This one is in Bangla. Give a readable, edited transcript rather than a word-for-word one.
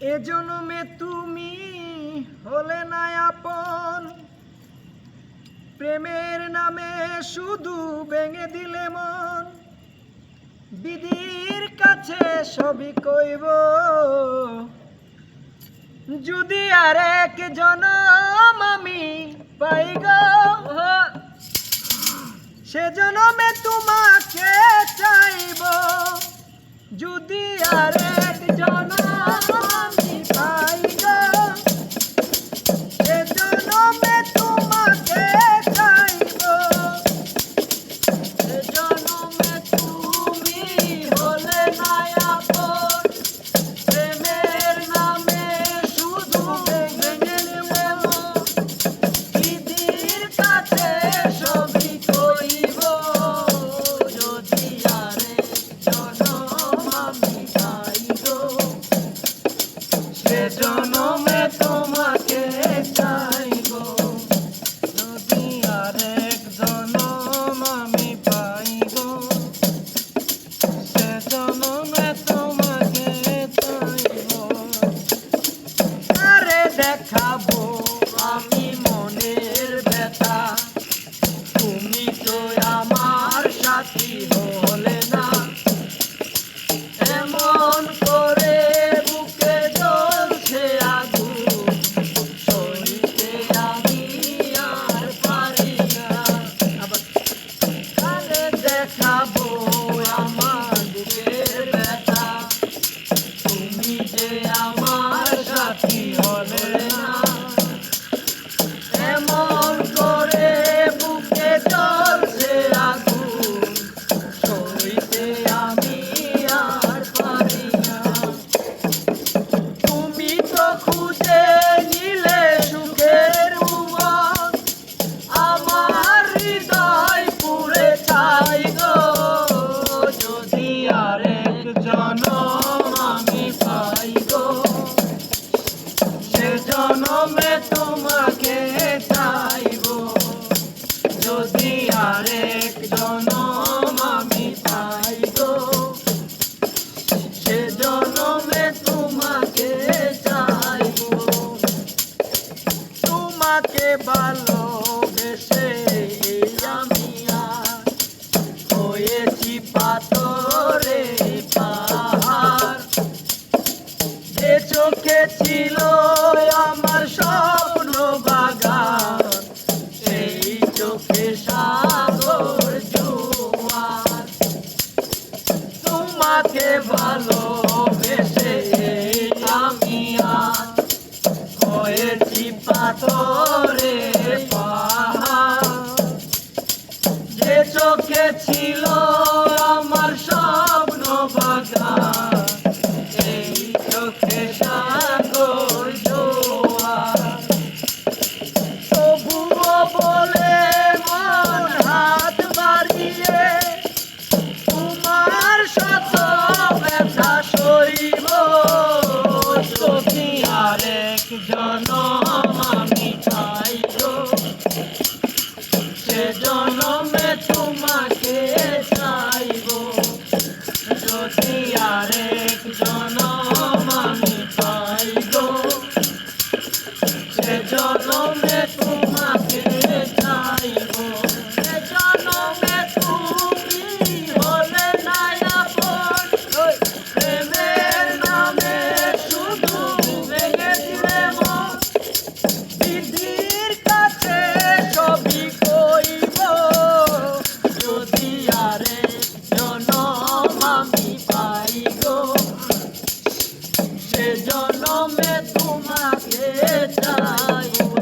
এ জন্মে তুমি হলে না আপন, প্রেমের নামে শুধু ভেঙে দিলে মন। বিধির কাছে সবই কইব, যদি আর এক জনম আমি পাই গো, সে জনমে তোমাকে চাইব। যদি আর এক জনম আমি পাই গো, সে জনমে তোমাকে চাইব। সে জনমে তুমি হলে না আপন, প্রেমের নামে শুধু ভেঙে দিলে মন। বিধির কাছে সবই কইব, যদি আর এক জনম আমি পাই গো, সে জনমে তোমাকে চাইব। যদি আর এক জনম আমি পাই গো, সে জনমে তোমাকে চাইব। আরে দেখাবো আমি মনের ব্যথা, তুমি তো আমার সাথী হলে না। এমন করে বুকে জ্বলছে আগুন, সইতে আমি আর পারি না। আরে দেখাবো আমার বুকের ব্যথা, তুমি যে আমার সাথী হলে না। এমন করে বুকে জ্বলছে আগুন, সইতে আমি আর পারি না। তুমি তো খুঁজে নিলে সুখের ভুবন, আমার হৃদয় পুড়ে ছাই গো। যদি আর এক জনম আমি পাই গো, সে জনমে তোমাকে চাইব। যদি আর এক জনম আমি পাই গো, সে জনমে তোমাকে চাইব। তোমাকে ভালোবেসে আমি আর হয়েছি পাথরে পাহাড়। যে চোখে ছিল আমার স্বপ্ন বাগান, সেই চোখে সাগর জোয়ার। তোমাকে ভালোবেসে আমি আজ হয়েছি পাথরে পাহাড়। যে চোখে ছিল আমার স্বপ্ন বাগান, এই চোখে সাগর জোয়ার। তবুও বলে মন হাত বাড়িয়ে, তোমার শত ব্যথা সইব। যদি আর এক জনম আমি পাই গো, সে জনমে তোমাকে চাইব। যদি আর এক জনম আমি পাই গো, সে জনমে তোমাকে চাইব। সে জনমে তুমি হলে না আপন, প্রেমের নামে শুধু ভেঙে দিলে মন। বিধির কাছে সবই কইব, যদি আর এক জনম আমি পাই গো, সে জনমে তোমাকে চাইব।